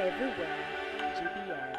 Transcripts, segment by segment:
everywhere. GBS.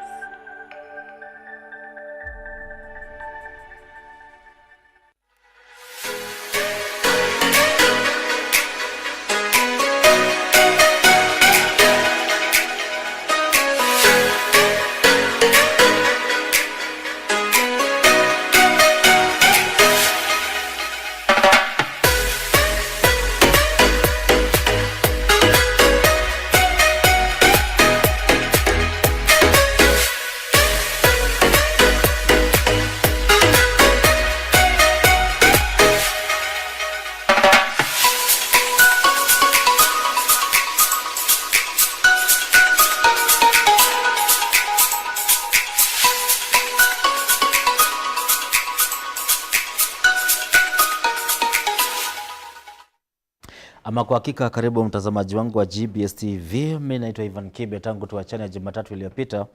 Ama kwa hakika karibu mtazamaji wangu wa GBS TV. Mimi naitwa Ivan Kibe. Tangu tuachane Jumatatu iliyopita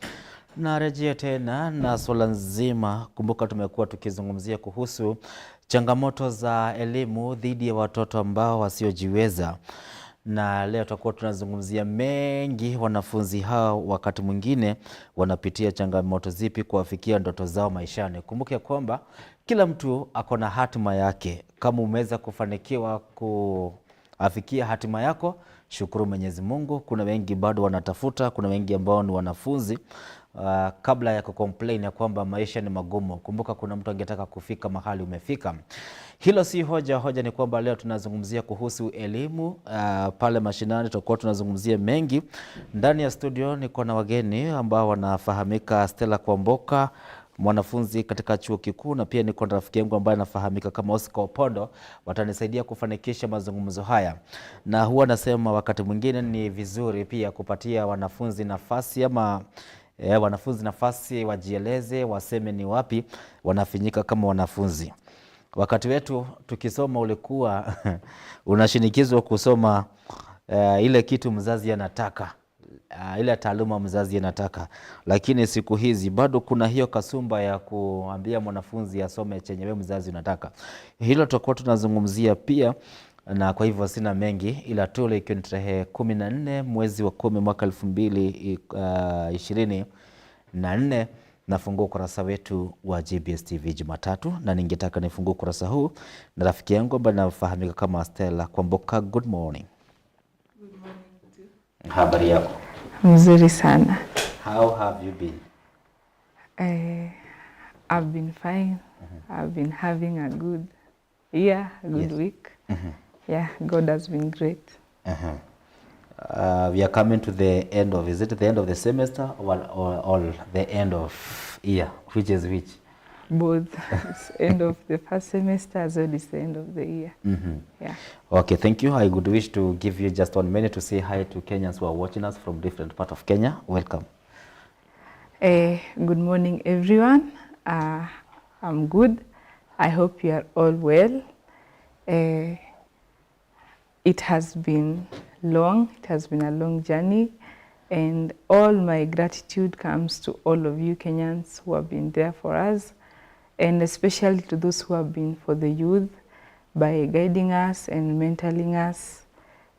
na rejea tena na swala nzima. Kumbuka tumekuwa tukizungumzia kuhusu changamoto za elimu dhidi ya watoto ambao wasiojiweza. Na leo tutakuwa tunazungumzia mengi wanafunzi hao wakati mwingine wanapitia changamoto zipi kuwafikia ndoto zao maishani. Kumbuka kwamba kila mtu ako na hatima yake. Kama umeweza kufanikiwa afikia hatima yako, shukuru Mwenyezi Mungu. Kuna wengi bado wanatafuta, kuna wengi ambao ni wanafunzi kabla ya kucomplain ya kwamba maisha ni magumu. Kumbuka kuna mtu angetaka kufika mahali umefika. Hilo si hoja. Hoja ni kwamba leo tunazungumzia kuhusu elimu. Pale mashinani tutakuwa tunazungumzia mengi. Ndani ya studio niko na wageni ambao wanafahamika. Stella Kwamboka, mwanafunzi katika chuo kikuu, na pia niko na rafiki yangu ambaye anafahamika kama Oscar Opondo. Watanisaidia kufanikisha mazungumzo haya. Na huwa nasema wakati mwingine ni vizuri pia kupatia wanafunzi nafasi wanafunzi nafasi wajieleze, waseme ni wapi wanafinyika kama wanafunzi. Wakati wetu tukisoma ulikuwa unashinikizwa kusoma ile kitu mzazi anataka. Ile taaluma mzazi anataka, lakini siku hizi bado kuna hiyo kasumba ya kuambia mwanafunzi asome chenye wewe mzazi unataka. Hilo tutakuwa tunazungumzia pia, na kwa hivyo sina mengi ila tu leo ni tarehe 14 mwezi wa 10 mwaka 2024 nafungua ukurasa wetu wa GBS TV Jumatatu, na ningetaka nifungue ukurasa huu na rafiki yangu ambaye anafahamika kama Stella Kwamboka. Good morning. Good morning too. Habari yako? Mzuri sana. How have you been? I've been fine. I've been having a good year, a good week. Yeah, God has been great. We are coming to the end of, is it the end of the semester or the end of year? Which is which? Both. It's end of the first semester as well as the end of the year. Yeah. Okay, thank you. I would wish to give you just 1 minute to say hi to Kenyans who are watching us from different parts of Kenya. Welcome. Good morning, everyone. I'm good. I hope you are all well. It has been long. It has been a long journey. And all my gratitude comes to all of you Kenyans who have been there for us, and especially to those who have been for the youth by guiding us and mentoring us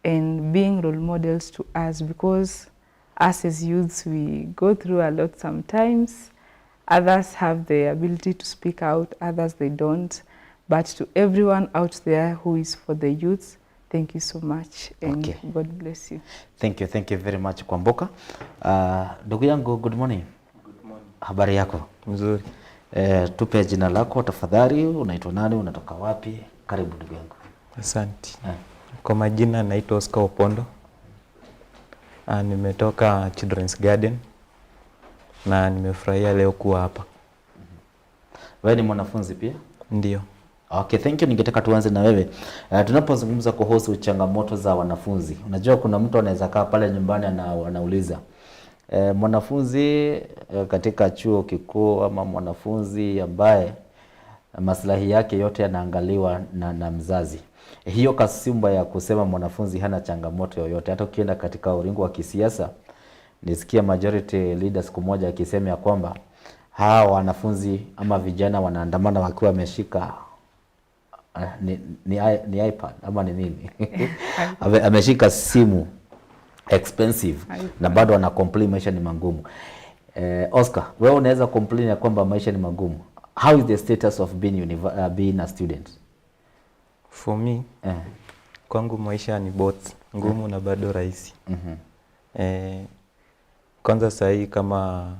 and being role models to us, because us as youths, we go through a lot sometimes. Others have the ability to speak out, others they don't. But to everyone out there who is for the youths, thank you so much, and Okay. God bless you. Thank you very much Kwamboka. Ndugu yangu, good morning. Good morning. Habari yako? Mzuri. Tupe jina lako tafadhali, unaitwa nani, unatoka wapi? Karibu ndugu yangu. Asante. Kwa majina naitwa Oscar Opondo. Nimetoka Children's Garden na nimefurahia leo kuwa hapa. Wewe ni mwanafunzi pia? Ndio. Okay, thank you. Ningetaka tuanze na wewe. Tunapozungumza kuhusu changamoto za wanafunzi. Unajua kuna mtu anaweza kaa pale nyumbani anauliza mwanafunzi katika chuo kikuu ama mwanafunzi ambaye maslahi yake yote yanaangaliwa na mzazi. Hiyo kasumba ya kusema mwanafunzi hana changamoto yoyote. Hata ukienda katika ulingo wa kisiasa, nisikia majority leaders siku moja akisema ya kwamba hawa wanafunzi ama vijana wanaandamana wakiwa wameshika ni iPad ama ni nini? Ameshika simu expensive na bado wana complain maisha ni magumu. Oscar, wewe unaweza complain ya kwamba maisha ni magumu. How is the status of being a student? For me, kwangu maisha ni both ngumu na bado rahisi. Kwanza sahi kama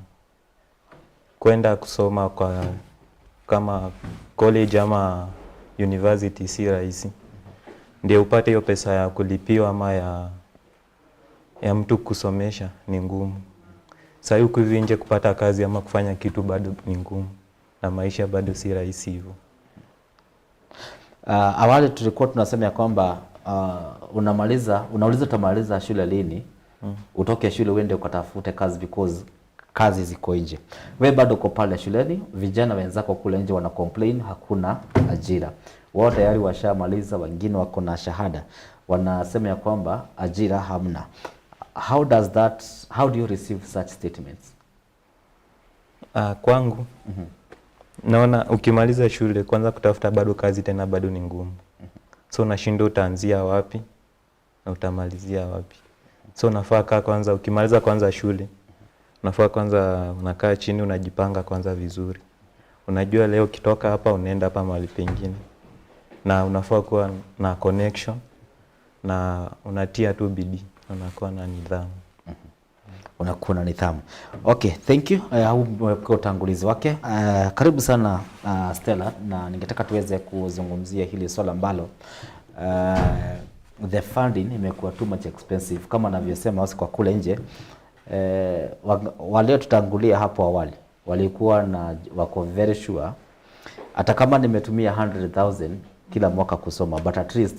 kwenda kusoma kwa kama college ama university si rahisi. Ndio upate hiyo pesa ya kulipiwa ama ya mtu kusomesha ni ngumu. Sahi huku hivi nje kupata kazi ama kufanya kitu bado ni ngumu. Na maisha bado si rahisi hivyo. Awali tulikuwa tunasema ya kwamba unauliza utamaliza shule lini? Utoke shule uende ukatafute kazi because kazi ziko nje. Wewe bado uko pale shuleni, vijana wenzako kule nje wana complain hakuna ajira. Wao tayari washamaliza, wengine wako na shahada. Wanasema ya kwamba ajira hamna. How do you receive such statements? Kwangu naona ukimaliza shule kwanza kutafuta bado kazi tena bado ni ngumu. So unashindwa utaanzia wapi na utamalizia wapi. So unafaa kwanza ukimaliza kwanza shule, unafaa kwanza unakaa chini unajipanga kwanza vizuri. Unajua leo kitoka hapa unaenda hapa mahali pengine. Na unafaa kuwa na connection na unatia tu bidii, unakuwa na nidhamu. Unakuwa na nidhamu. Okay, thank you. Kwa utangulizi wake. Karibu sana Stella, na ningetaka tuweze kuzungumzia hili swala ambalo the funding imekuwa too much expensive kama anavyosema kwa kule nje. Wale tutangulia hapo awali walikuwa wako very sure hata kama nimetumia 100,000 kila mwaka kusoma, but at least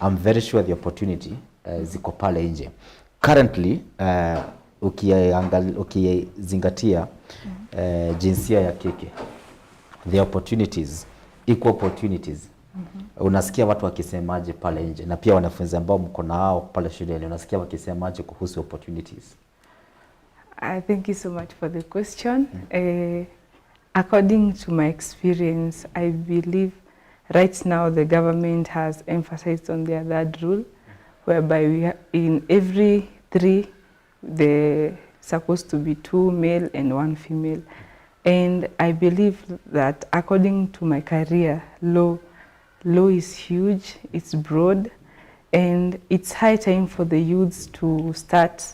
I'm very sure the opportunity ziko pale nje. Currently ukizingatia jinsia ya kike, the opportunities, equal opportunities. Unasikia watu wakisemaje pale nje, na pia wanafunzi ambao mko nao pale shuleni unasikia wakisemaje kuhusu opportunities? Thank you so much for the question. According to my experience, I believe right now the government has emphasized on their third rule, whereby in every 3 they're supposed to be 2 male and 1 female. And I believe that according to my career, law is huge, it's broad, and it's high time for the youths to start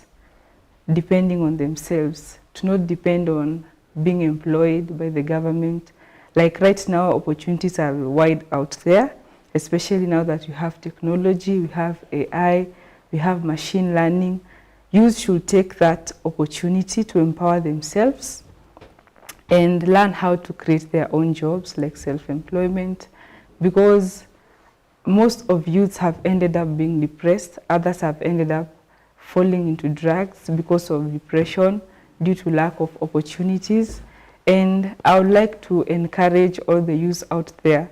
depending on themselves, to not depend on being employed by the government. Like right now, opportunities are wide out there, especially now that we have technology, we have AI, we have machine learning. Youth should take that opportunity to empower themselves and learn how to create their own jobs, like self-employment, because most of youths have ended up being depressed. Others have ended up falling into drugs because of depression due to lack of opportunities. And I would like to encourage all the youths out there,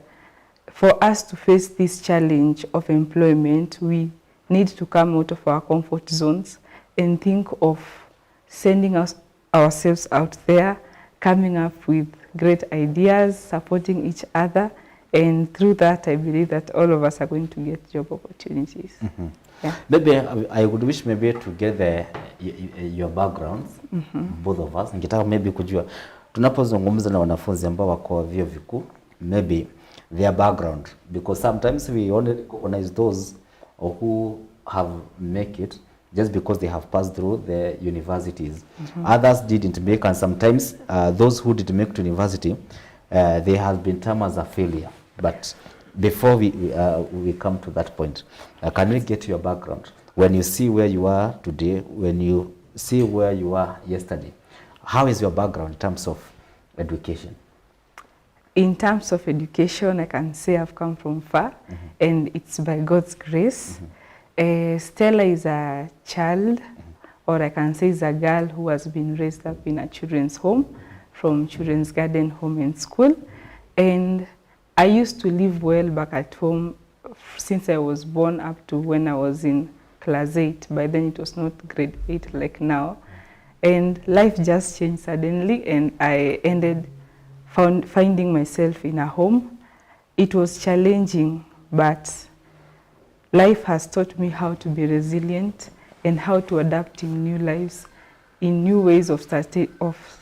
for us to face this challenge of employment, we need to come out of our comfort zones and think of sending ourselves out there, coming up with great ideas, supporting each other, and through that I believe that all of us are going to get job opportunities. Yeah. Maybe I would wish maybe to get your backgrounds, both of us. Ningetaka maybe kujua tunapozungumza na wanafunzi ambao wako vyuo vikuu, maybe their background, because sometimes we only recognize those who have make it just because they have passed through the universities. Others didn't make, and sometimes those who did make to university, they have been termed as a failure. But before we come to that point, can we get your background? When you see where you are today, when you see where you are yesterday, how is your background in terms of education? In terms of education, I can say I've come from far, and it's by God's grace. Stella is a child, or I can say is a girl who has been raised up in a children's home, from children's garden, home and school. And I used to live well back at home since I was born up to when I was in class 8. By then it was not grade 8 like now. And life just changed suddenly, and I ended finding myself in a home. It was challenging, but life has taught me how to be resilient and how to adapt in new lives, in new ways of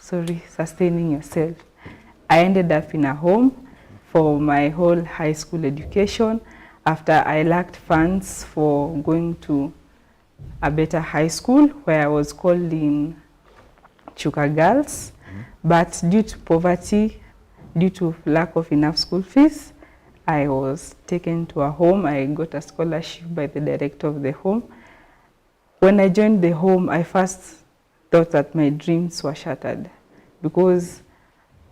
sustaining yourself. I ended up in a home for my whole high school education after I lacked funds for going to a better high school where I was called in Chuka Girls. But due to poverty, due to lack of enough school fees, I was taken to a home. I got a scholarship by the director of the home. When I joined the home, I first thought that my dreams were shattered, because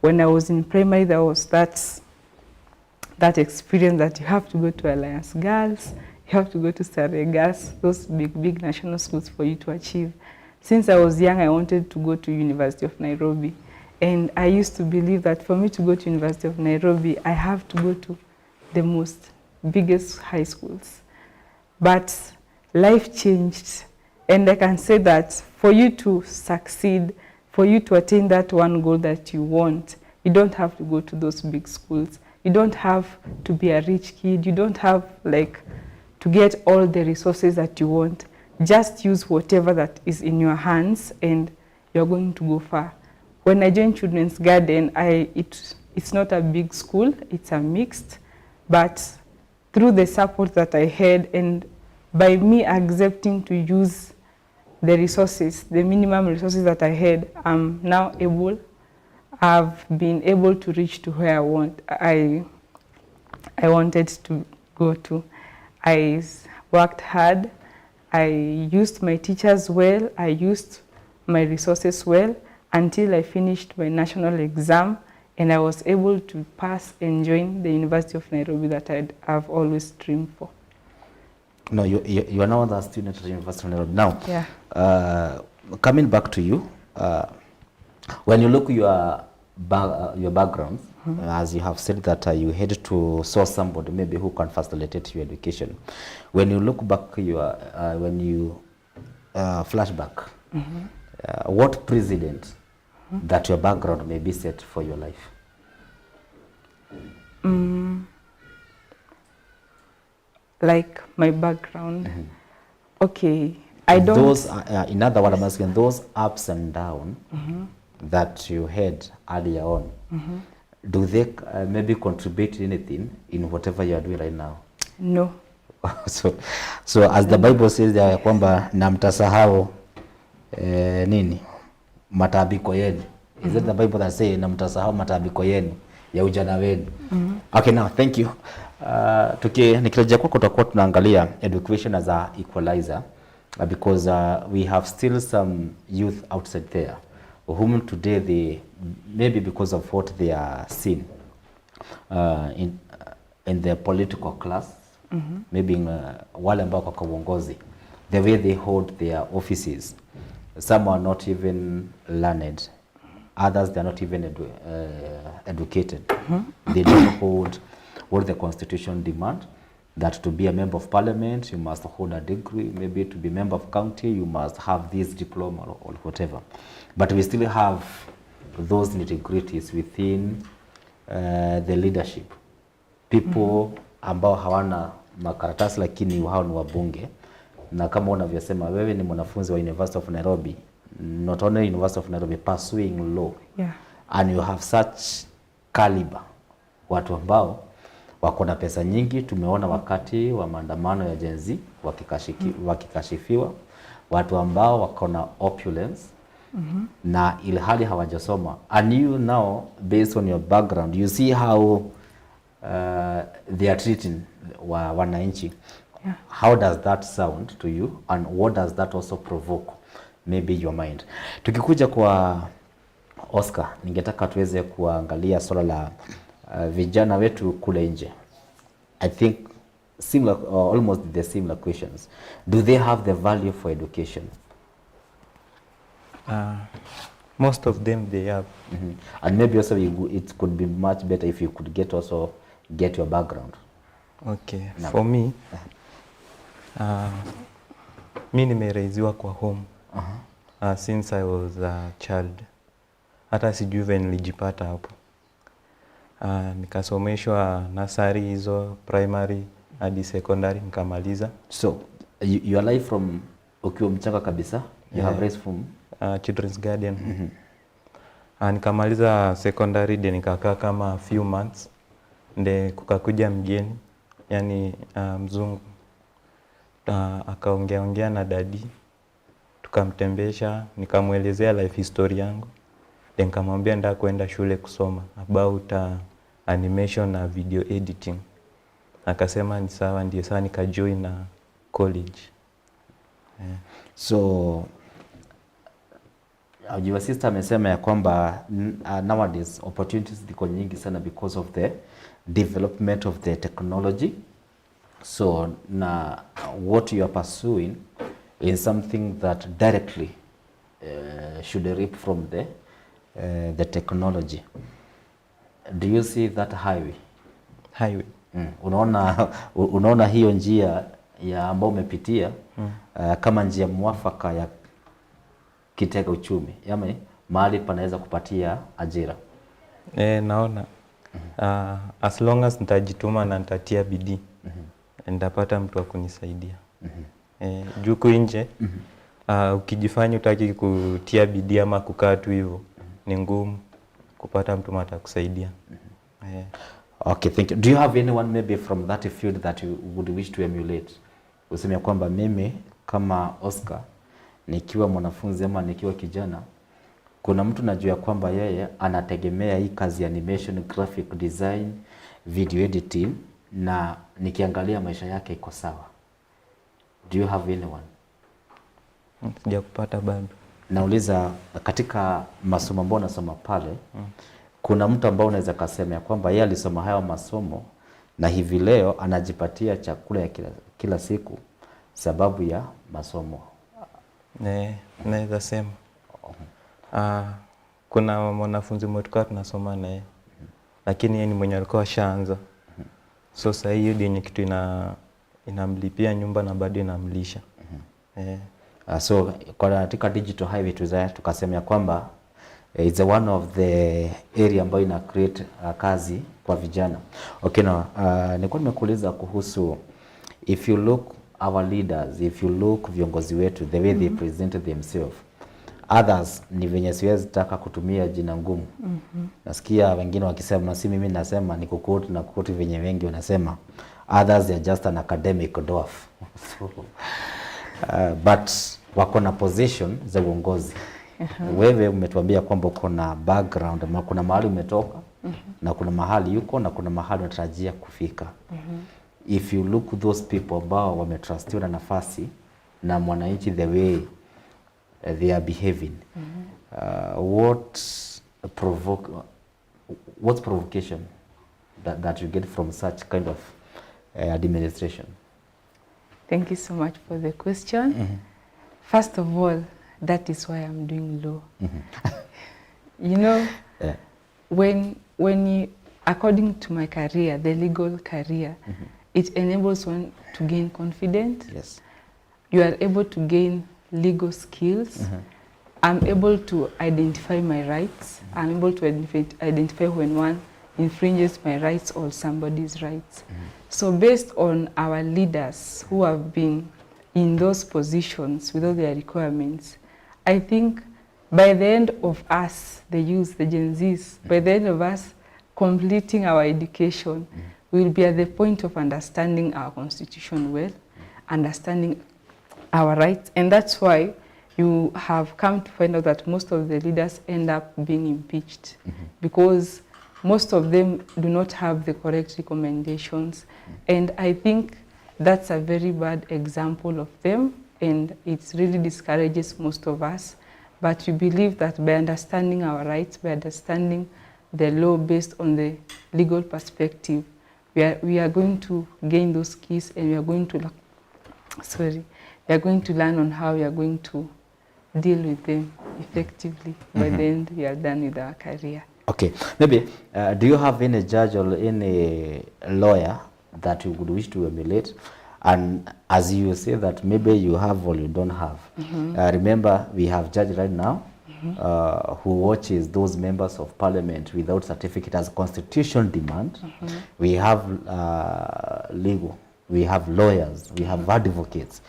when I was in primary, there was that experience that you have to go to Alliance Girls, you have to go to Surrey Girls, those big national schools for you to achieve. Since I was young, I wanted to go to University of Nairobi. And I used to believe that for me to go to University of Nairobi, I have to go to the biggest high schools. But life changed. And I can say that for you to succeed, for you to attain that one goal that you want, you don't have to go to those big schools. You don't have to be a rich kid. You don't have to get all the resources that you want. Just use whatever that is in your hands and you're going to go far. When I joined Children's Garden, it's not a big school, it's a mixed, but through the support that I had and by me accepting to use the resources, the minimum resources that I had, I've been able to reach to where I wanted to go to. I worked hard, I used my teachers well, I used my resources well until I finished my national exam and I was able to pass and join the University of Nairobi that I've always dreamed for. No, you are now the student at the University of Nairobi. Now, yeah. Coming back to you, when you look your background, as you have said that you had to source somebody maybe who can facilitate your education. When you look back, when you flashback, what precedent that your background may be set for your life? Like my background. Okay, I don't. Those, in other words, I'm asking those ups and downs that you had earlier on. Do they maybe contribute anything in whatever you are doing right now? No. So as the Bible says there kwamba na mtasahau nini matabiko yenu. Is it the Bible that say na mtasahau matabiko yenu ya ujana wenu? Okay, now thank you. Nikirejea kwako tutakuwa tunaangalia education as a equalizer because we have still some youth outside there whom today they maybe because of what they are seeing in their political class, maybe wale ambao kwa uongozi, the way they hold their offices, some are not even learned, others they are not even educated. They don't hold what the constitution demand, that to be a member of parliament you must hold a degree, maybe to be member of county you must have this diploma or whatever. But we still have those nitty-gritties within the leadership. People ambao hawana makaratasi lakini hao ni wabunge, na kama unavyosema wewe ni mwanafunzi wa University of Nairobi, not only University of Nairobi, pursuing law, and you have such caliber, watu ambao wako na pesa nyingi. Tumeona wakati wa maandamano ya Gen Z wakikashifiwa, watu ambao wako na opulence na ilhali hawajasoma. And you now, based on your background, you see how they are treating wananchi. How does that sound to you, and what does that also provoke maybe your mind? Tukikuja kwa Oscar, ningetaka tuweze kuangalia swala la vijana wetu kule nje. I think similar, almost the similar questions. Do they have the value for education? Most of them they have. And maybe also it could be much better if you could get your background. Okay, for me, mi nimeraiziwa kwa home since I was a child. Hata sijui vile nilijipata hapo. Nikasomeshwa nursery hizo, primary hadi secondary nikamaliza. So your life from Ukiwa mchanga kabisa, you have raised from children's guardian. Nikamaliza secondary then nikakaa kama few months, nde kukakuja mgeni, yani mzungu. Akaongea na Dhidi, tukamtembesha, nikamuelezea life history yangu. Then nikamwambia nataka kwenda shule kusoma about animation na video editing. Akasema ni sawa, ndio sawa, nikajoin na college. So your sister amesema ya kwamba nowadays opportunities ziko nyingi sana because of the development of the technology. So na what you are pursuing is something that directly should reap from the technology. Do you see that highway? Unaona hiyo njia ya ambao umepitia kama njia mwafaka ya kitega uchumi, yaani mahali panaweza kupatia ajira? Naona as long as nitajituma na nitatia bidii, nitapata mtu wa kunisaidia. Juku nje, ukijifanya utaki kutia bidii ama kukaa tu hivyo, ni ngumu kupata mtu atakusaidia. Okay, thank you. Do you have anyone maybe from that field that you would wish to emulate? Useme kwamba mimi kama Oscar nikiwa mwanafunzi ama nikiwa kijana, kuna mtu najua kwamba yeye anategemea hii kazi ya animation, graphic design, video editing, na nikiangalia maisha yake iko sawa. Do you have anyone? Sijakupata bado. Nauliza katika masomo ambayo unasoma pale, kuna mtu ambao unaweza kusema kwamba yeye alisoma hayo masomo na hivi leo anajipatia chakula ya kila siku sababu ya masomo? Naweza sema. Kuna mwanafunzi mmoja tunasoma naye, lakini yeye ni mwenye alikuwa ashaanza. So sasa hiyo ndio kitu inamlipia nyumba na bado inamlisha. So katika digital highway tukasema kwamba it's one of the area ambayo ina create kazi kwa vijana. Okay, now nilikuwa nimekuuliza kuhusu, if you look our leaders, if you look viongozi wetu, the way they present themselves, others ni venye siwezi taka kutumia jina ngumu. Nasikia wengine wakisema, si mimi nasema ni kukuti na kukuti venye wengi wanasema, others are just an academic dwarf. But wako na position za uongozi. Wewe umetuambia kwamba uko na background, ama kuna mahali umetoka, na kuna mahali yuko, na kuna mahali unatarajia kufika. If you look those people ambao wametrustiwa na nafasi na mwananchi, the way they are behaving, what's provocation that you get from such kind of administration? Thank you so much for the question. First of all, that is why I'm doing law. You know, when you, according to my career, the legal career, it enables one to gain confidence. Yes. You are able to gain legal skills. I'm able to identify my rights. I'm able to identify when one infringes my rights or somebody's rights. So based on our leaders who have been in those positions with all their requirements, I think by the end of us, the youth, the Gen Zs, by the end of us completing our education, we will be at the point of understanding our constitution well, understanding our rights, and that's why you have come to find out that most of the leaders end up being impeached, because most of them do not have the correct recommendations. And I think that's a very bad example of them, and it really discourages most of us. But we believe that by understanding our rights, by understanding the law based on the legal perspective, we are going to gain those skills, and we are going to learn on how we are going to deal with them effectively. By the end, we are done with our career. Okay, maybe do you have any judge or any lawyer that you would wish to emulate? And as you say that maybe you have or you don't have, remember we have judge right now who watches those members of parliament without certificate as constitution demand. We have legal we have lawyers, we have advocates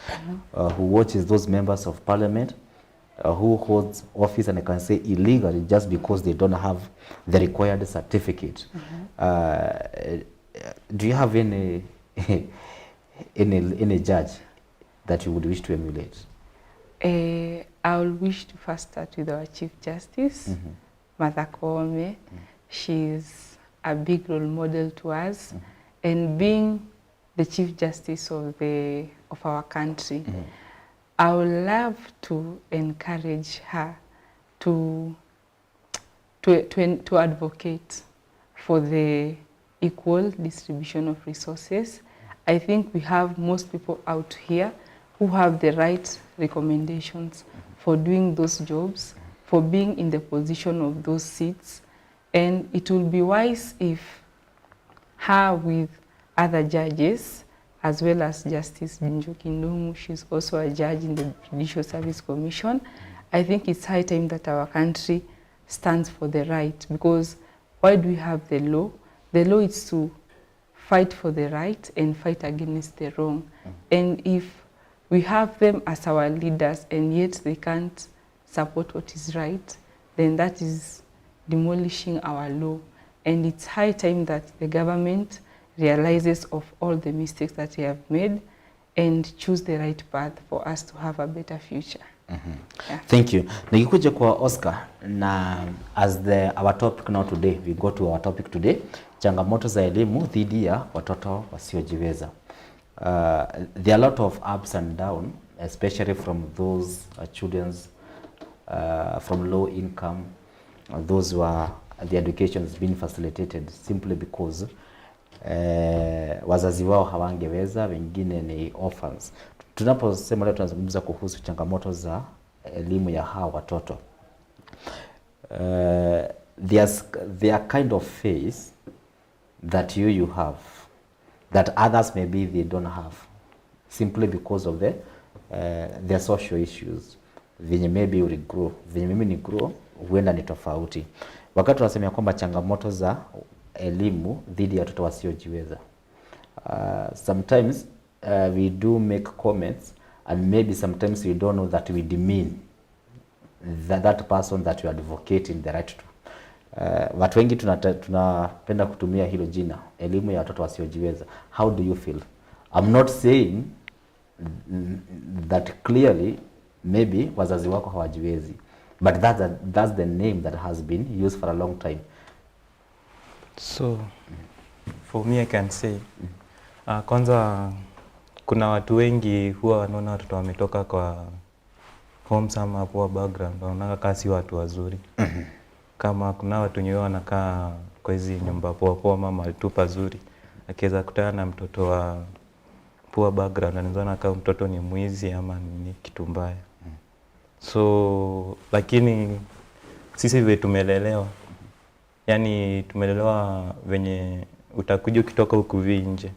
who watches those members of parliament who holds office, and I can say illegally, just because they don't have the required certificate. Do you have any any judge that you would wish to emulate? I will wish to first start with our Chief Justice, Martha Koome. She's a big role model to us, and being the Chief Justice of our country, I would love to encourage her to advocate for the equal distribution of resources. I think we have most people out here who have the right recommendations for doing those jobs, for being in the position of those seats. And it will be wise if her with other judges, as well as Justice Njoki Ndung'u, she's also a judge in the Judicial Service Commission. I think it's high time that our country stands for the right, because why do we have the law? The law is to fight for the right and fight against the wrong. And if we have them as our leaders and yet they can't support what is right, then that is demolishing our law. And it's high time that the government realizes of all the mistakes that they have made and choose the right path for us to have a better future. Yeah. Thank you. Nikikuja kwa Oscar, na as our topic now today, we go to our topic today, changamoto za elimu dhidi ya watoto wasiojiweza. There are a lot of ups and downs, especially from those children from low income, those who are the education is being facilitated simply because wazazi wao hawangeweza, wengine ni orphans. Tunaposema leo tunazungumza kuhusu changamoto za elimu ya hawa watoto. There are kind of phase that you have that others maybe they don't have, simply because of their social issues. Venye maybe will grow, venye mimi ni grow, huenda ni tofauti. Wakati tunasema kwamba changamoto za elimu dhidi ya watoto wasiojiweza, sometimes we do make comments, and maybe sometimes we don't know that we demean that person that you are advocating the right to. Watu wengi tunapenda kutumia hilo jina, elimu ya watoto wasiojiweza. How do you feel? I'm not saying that clearly maybe wazazi wako hawajiwezi, but that's the name that has been used for a long time. So for me I can say kwanza kuna watu wengi huwa wanaona watoto wametoka kwa homes ama poor background, wanaona kasi watu wazuri. Kama kuna watu wenyewe wanakaa kwa hizi nyumba poa mama tu pazuri, akiweza kutana na mtoto wa poor background anaona kama mtoto ni mwizi ama ni kitu mbaya. So lakini sisi vile tumelelewa, yani tumelelewa venye utakuja ukitoka huku nje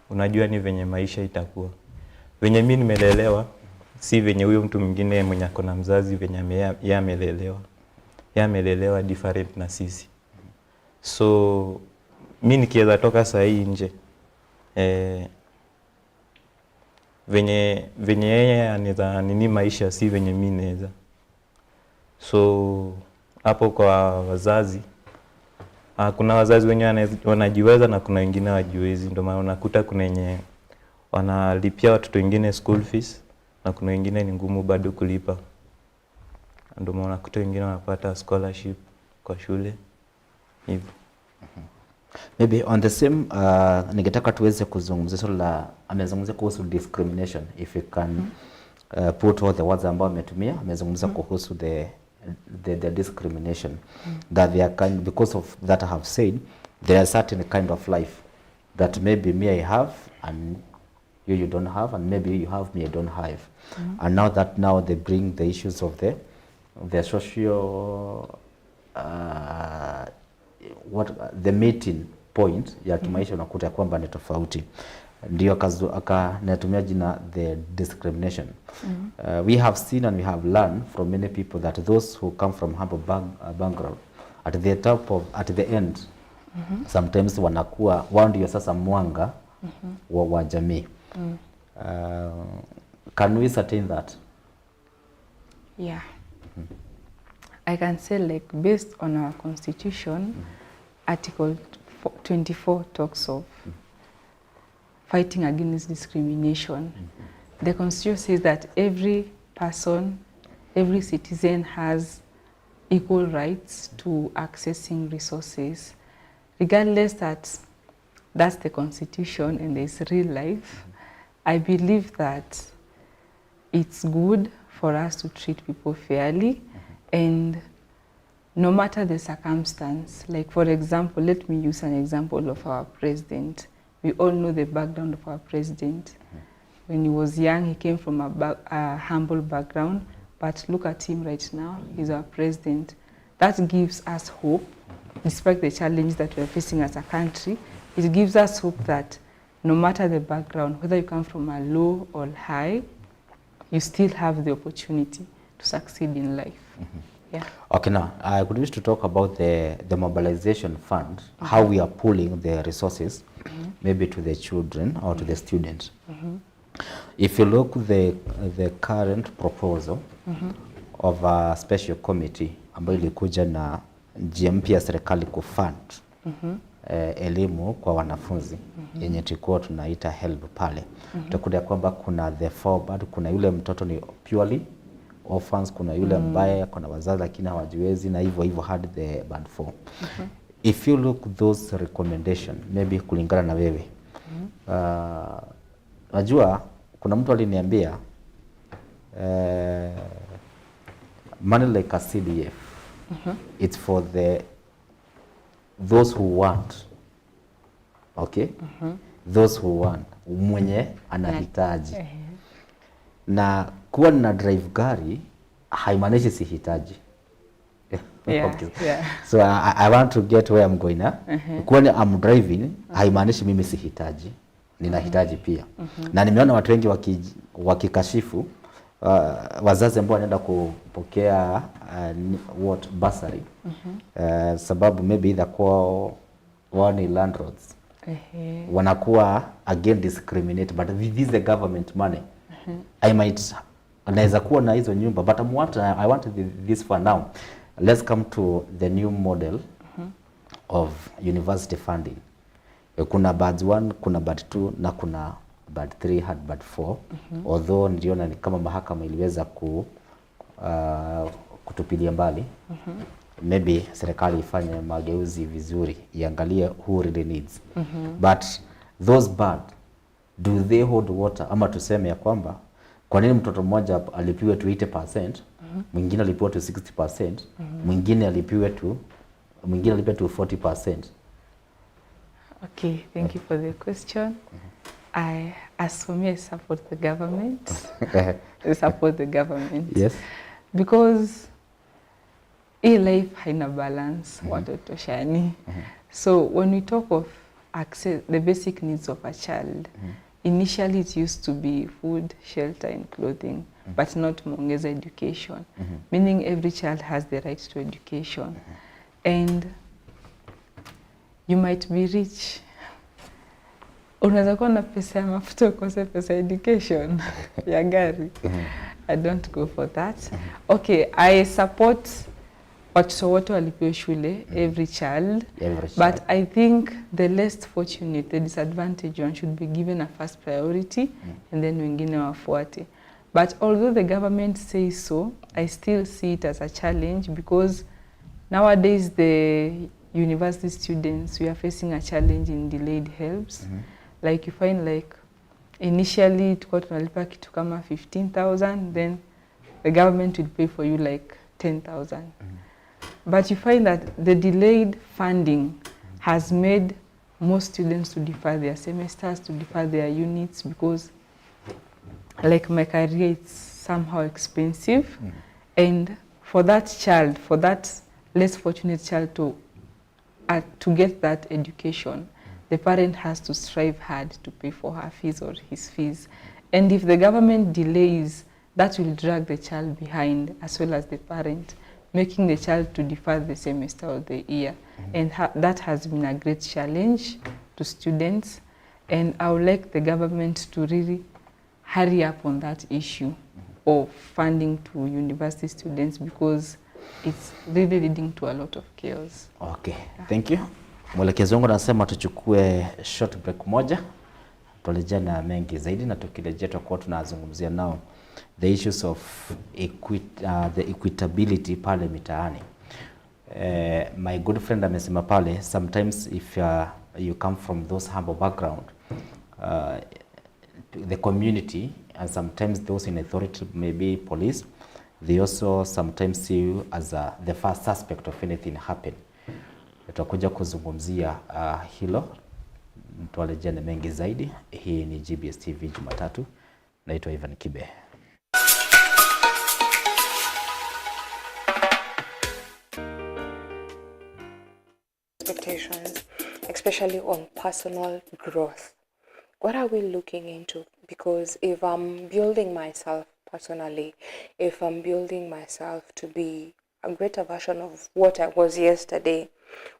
unajua ni venye maisha itakuwa. Venye mimi nimelelewa si venye huyo mtu mwingine mwenye ako na mzazi venye yeye amelelewa. Yeye amelelewa different na sisi. So mimi nikiweza toka saa hii nje venye yeye anaweza nini maisha si venye mimi naweza. So hapo kwa wazazi, kuna wazazi wenye wanajiweza na kuna wengine hawajiwezi. Ndio maana unakuta kuna wenye wanalipia watoto wengine school fees na kuna wengine ni ngumu bado kulipa. Ndio maana unakuta wengine wanapata scholarship kwa shule hivyo. Maybe on the same ningetaka tuweze kuzungumzia swala la, amezungumzia kuhusu discrimination, if you can put all the words ambao ametumia. Amezungumzia kuhusu the discrimination that they are because of that I have said there are certain kind of life that maybe me I have and you don't have, and maybe you have me I don't have. And now they bring the issues of the social the meeting point ya kimaisha, unakuta kwamba ni tofauti. Ndio natumia jina the discrimination. We have seen and we have learned from many people that those who come from humble background at the end sometimes wanakuwa wao ndio sasa mwanga wa jamii. Can we sustain that? Yeah. I can say, like, based on our constitution, Article 24 talks of fighting against discrimination. The constitution says that every person, every citizen has equal rights to accessing resources, regardless that that's the constitution and there's real life. I believe that it's good for us to treat people fairly, and no matter the circumstance. Like, for example, let me use an example of our president. We all know the background of our president. When he was young, he came from a humble background, but look at him right now, he's our president. That gives us hope, despite the challenge that we're facing as a country. It gives us hope that no matter the background, whether you come from a low or high, you still have the opportunity to succeed in life. Yeah. Okay, now I would wish to talk about the mobilization fund, how we are pooling the resources, maybe to the children or to the students. If you look the current proposal of a special committee ambayo ilikuja na njia mpya ya serikali kufund elimu kwa wanafunzi yenye tulikuwa tunaita HELB pale. Utakuta kwamba kuna the forward, kuna yule mtoto ni purely orphans, kuna yule ambaye kuna wazazi lakini hawajiwezi, na hivyo hadi the band 4. If you look those recommendation, maybe kulingana na wewe, najua kuna mtu aliniambia money like a CDF, it's for those who want, okay, those who want, mwenye anahitaji. Na kuwa na drive gari haimaanishi sihitaji. Yeah, Okay. yeah. So I want to get where I'm going now. Kuwa I'm driving haimaanishi mimi sihitaji, ninahitaji pia. Na nimeona watu wengi wakikashifu wazazi ambao wanaenda kupokea what bursary, sababu maybe either kwa wani landlords wanakuwa again discriminate, but this is the government money. I might naweza kuwa na hizo nyumba, but I want this for now. Let's come to the new model of university funding. Kuna band 1, kuna band 2 na kuna band 3 hadi band 4. Although niliona ni kama mahakama iliweza kutupilia mbali. Maybe serikali ifanye mageuzi vizuri, iangalie who really needs. But those band, do they hold water? Ama tuseme ya kwamba kwa nini mtoto mmoja alipiwe to 80%, mwingine alipiwe to 60%, mwingine alipiwe to 40%? Okay, thank you for the question. As for me, I support the government. I support the government. Yes. Because life haina balance, watoto shani. So when we talk of access, the basic needs of a child, initially it used to be food, shelter and clothing, but not muongeza education. Meaning every child has the right to education. And you might be rich. Unaweza kuwa na pesa ya mafuta ukose pesa education ya gari. I don't go for that. Okay, I support watoto wote walipewe shule, every child. But I think the less fortunate, the disadvantaged one should be given a first priority and then wengine wafuate. But although the government says so, I still see it as a challenge, because nowadays the university students, we are facing a challenge in delayed helps. Like you find like initially tulikuwa tunalipa kitu kama 15,000, then the government will pay for you like 10,000. But you find that the delayed funding has made most students to defer their semesters, to defer their units, because like my career, it's somehow expensive. And for that child, for that less fortunate child to get that education, the parent has to strive hard to pay for her fees or his fees. And if the government delays, that will drag the child behind as well as the parent, making the child to defer the semester or the year. And that has been a great challenge to students. And I would like the government to really hurry up on that issue of funding to university students, because it's really leading to a lot of chaos. Okay, thank you. Mwelekezi wangu anasema tuchukue short break moja, turejea na mengi zaidi, na tukirejea tutakuwa tunazungumzia nao the issues of the equitability pale mitaani. My good friend amesema pale, sometimes if you come from those humble background, the community and sometimes those in authority, maybe police, they also sometimes see you as the first suspect of anything happen. Tutakuja kuzungumzia hilo, tuarejea na mengi zaidi. Hii ni GBS TV Jumatatu. Naitwa Ivan Kibe. Expectations, especially on personal growth. What are we looking into? Because if I'm building myself personally, if I'm building myself to be a greater version of what I was yesterday,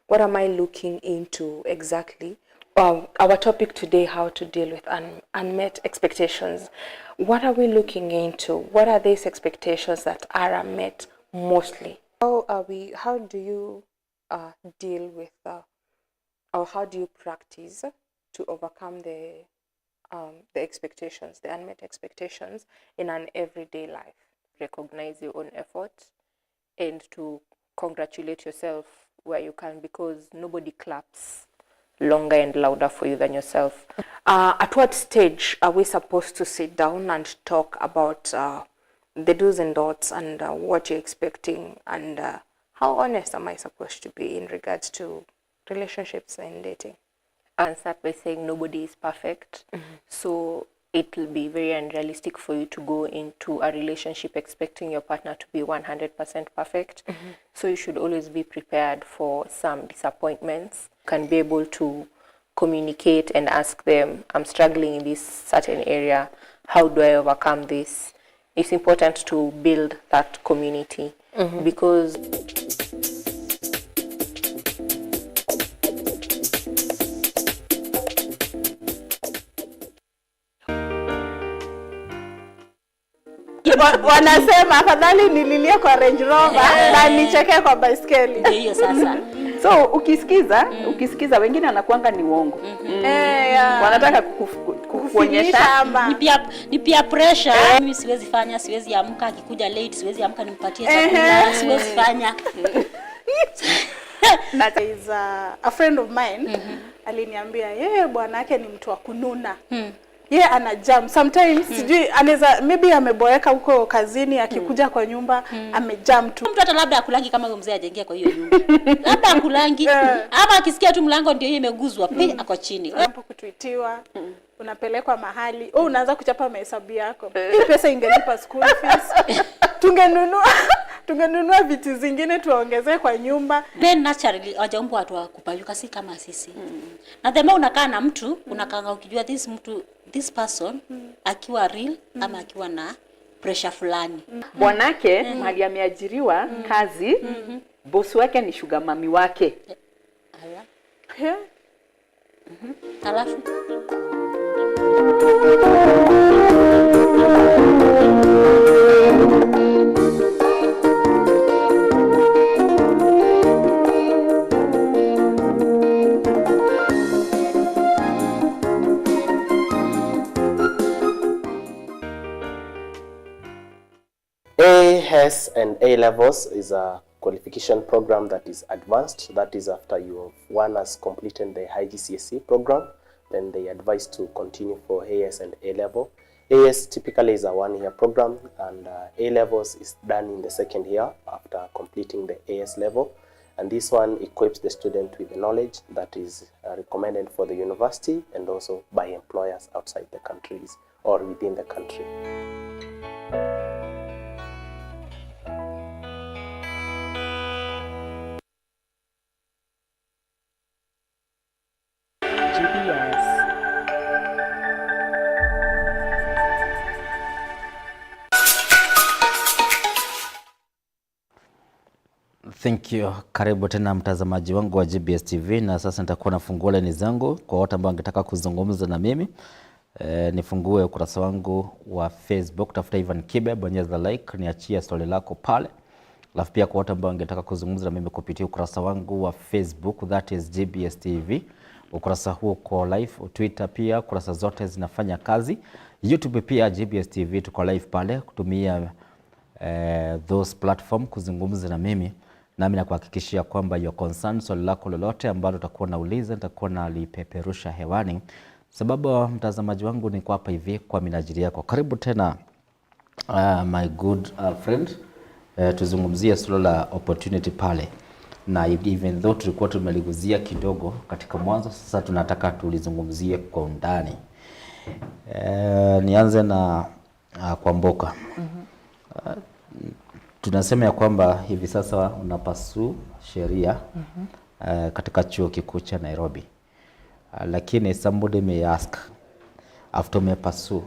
what am I looking into exactly? Our topic today, how to deal with unmet expectations. What are we looking into? What are these expectations that are unmet mostly? How do you deal with, or how do you practice to overcome the expectations, the unmet expectations in an everyday life? Recognize your own effort and to congratulate yourself where you can, because nobody claps longer and louder for you than yourself. At what stage are we supposed to sit down and talk about the do's and don'ts and what you're expecting, and how honest am I supposed to be in regards to relationships and dating? I'll start by saying nobody is perfect. So it will be very unrealistic for you to go into a relationship expecting your partner to be 100% perfect. So you should always be prepared for some disappointments. You can be able to communicate and ask them, I'm struggling in this certain area. How do I overcome this? It's important to build that community because wanasema afadhali nililie kwa Range Rover na nicheke kwa baiskeli. Ndio hiyo sasa. So ukisikiza wengine wanakuanga ni uongo. Wanataka kukuonyesha ni pia pressure. Mimi siwezi fanya, siwezi amka, akikuja late siwezi amka nimpatie chakula, siwezi fanya. That is a friend of mine aliniambia yeye bwana yake ni mtu wa kununa. Ana jam sometimes sijui anaweza maybe ameboeka huko kazini, akikuja kwa nyumba amejam tu. Mtu hata labda akulangi kama mzee ajengia kwa hiyo nyumba. Labda akulangi ama akisikia tu mlango ndio hiyo imeguzwa ako chini. Hapo kutuitiwa unapelekwa mahali unaanza kuchapa mahesabu yako. Hii pesa ingelipa school fees. Tungenunua vitu zingine tuongezee kwa nyumba. Then naturally hawajaomba watu wa kupayuka, si kama sisi. Na the more unakaa na mtu unakaa ukijua this person akiwa real ama akiwa na pressure fulani. Bwanake mali ameajiriwa kazi, bosi wake ni sugar mami wake. Alafu AS and A levels is a qualification program that is advanced. That is after one has completed the high GCSE program, then they advise to continue for AS and A level. AS typically is a 1-year program, and A levels is done in the 2nd year after completing the AS level. And this one equips the student with the knowledge that is recommended for the university and also by employers outside the countries or within the country. GBS. Thank you. Karibu tena mtazamaji wangu wa GBS TV, na sasa nitakuwa nafungua laini zangu kwa wote ambao wangetaka kuzungumza na mimi. Nifungue ukurasa wangu wa Facebook, tafuta Ivan Kibe, bonyeza like, niachie swali lako pale. Alafu pia kwa wote ambao wangetaka kuzungumza na mimi kupitia ukurasa wangu wa Facebook, that is GBS TV. Ukurasa huo kwa live, Twitter pia, kurasa zote zinafanya kazi. YouTube pia GBS TV tuko live pale kutumia those platform kuzungumza na mimi. Nami nakuhakikishia kwamba your concern, swali lako lolote ambalo utakuwa nauliza nitakuwa nalipeperusha hewani. Sababu mtazamaji wangu niko hapa hivi kwa minajili yako. Karibu tena my good friend. Tuzungumzie swala la opportunity pale. Na even though tulikuwa tumeliguzia kidogo katika mwanzo, sasa tunataka tulizungumzie kwa undani. Nianze na Kwamboka. Tunasema ya kwamba hivi sasa unapasu sheria katika chuo kikuu cha Nairobi. Lakini somebody may ask, after umepasu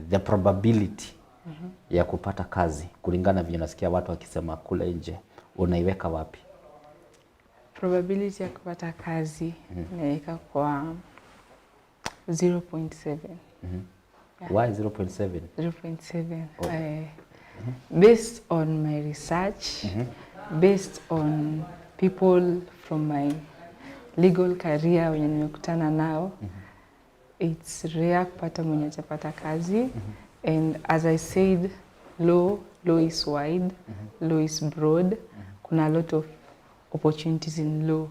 the probability ya kupata kazi kulingana vile nasikia watu wakisema kule nje, unaiweka wapi? Probability ya kupata kazi naweka kwa 0.7. Why 0.7? 0.7. Based on my research, based on people from my legal career wenye nimekutana nao, it's rare kupata mwenye hajapata kazi. And as I said, law is wide, law is broad. Kuna a lot of opportunities in law.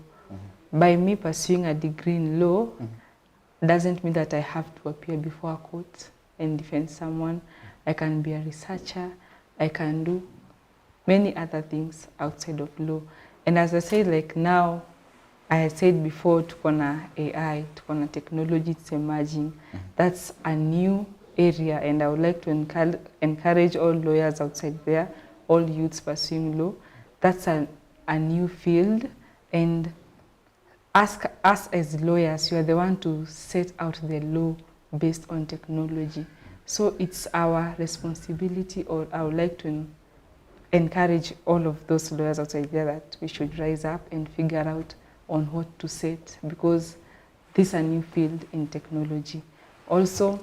By me pursuing a degree in law doesn't mean that I have to appear before a court and defend someone. I can be a researcher. I can do many other things outside of law. And as I said, like now, I had said before, tuko na AI, tuko na technology, it's emerging. That's a new area, and I would like to encourage all lawyers outside there, all youths pursuing law. That's a new field, and ask us as lawyers, you are the one to set out the law based on technology. So it's our responsibility, or I would like to encourage all of those lawyers outside there that we should rise up and figure out on what to set, because this is a new field in technology. Also,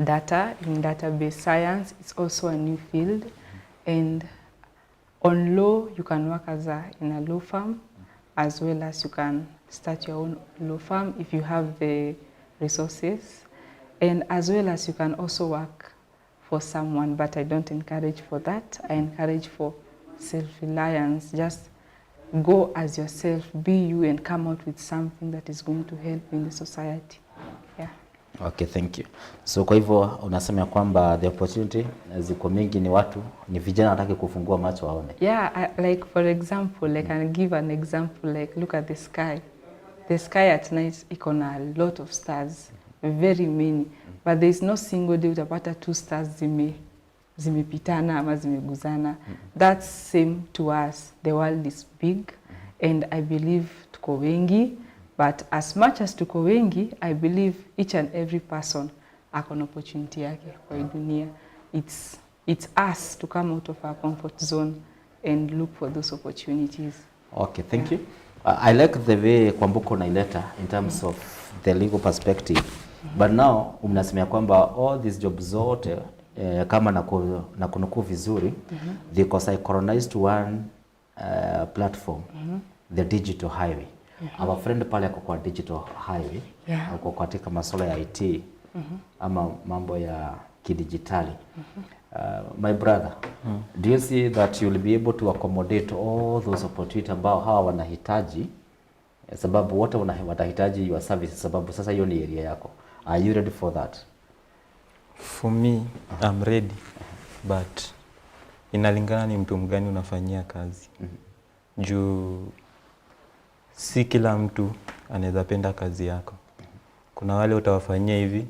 data, in database science, it's also a new field. And on law, you can work in a law firm, as well as you can start your own law firm if you have the resources. And as well as you can also work for someone, but I don't encourage for that. I encourage for self-reliance. Just go as yourself, be you, and come out with something that is going to help in the society. Yeah. Okay, thank you. So kwa hivyo unasema kwamba the opportunity ziko mingi, ni vijana wataki kufungua macho waone. Yeah, like for example, I can give an example, like look at the sky. The sky at night iko na a lot of stars, very many, but there is no single day utapata 2 stars zimepitana ama zimeguzana. That's same to us. The world is big, and I believe tuko wengi, but as much as tuko wengi, I believe each and every person ako na opportunity yake kwa dunia. It's us to come out of our comfort zone and look for those opportunities. Okay, thank you. I like the way Kwamboka unaileta in terms of the legal perspective. But now mnasemea kwamba all these jobs zote kama na kunukuu vizuri, they synchronized to one platform, the digital highway. Our friend pale ako kwa digital highway, ako katika masuala ya IT ama mambo ya kidijitali. My brother, do you see that you will be able to accommodate all those opportunities ambao hawa wanahitaji, sababu wote watahitaji your service, sababu sasa hiyo ni area yako? Are you ready for that? For me, I'm ready, but inalingana ni mtu mgani unafanyia kazi. Juu si kila mtu anaweza penda kazi yako. Kuna wale utawafanyia hivi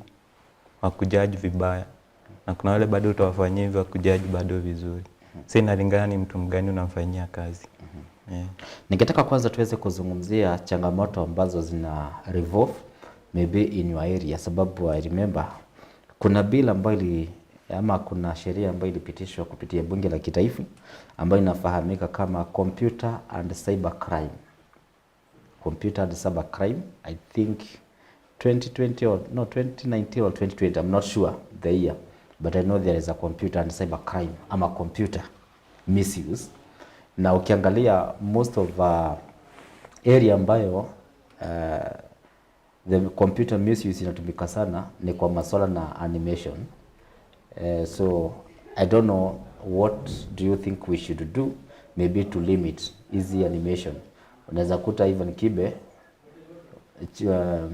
wakujaji vibaya, na kuna wale bado utawafanyia hivi wakujaji bado vizuri. Sasa inalingana ni mtu mgani unamfanyia kazi. Ningetaka kwanza tuweze kuzungumzia changamoto ambazo zina revolve maybe in your area, sababu I remember kuna bill ambayo ama kuna sheria ambayo ilipitishwa kupitia bunge la kitaifa ambayo inafahamika kama Computer and Cyber Crime. Computer and Cyber Crime, I think 2020 or no 2019 or 2020, I'm not sure the year, but I know there is a Computer and Cyber Crime ama computer misuse. Na ukiangalia most of area ambayo the computer misuse inatumika sana ni kwa masuala na animation. So I don't know, what do you think we should do maybe to limit easy animation? Unaweza kuta even Kibe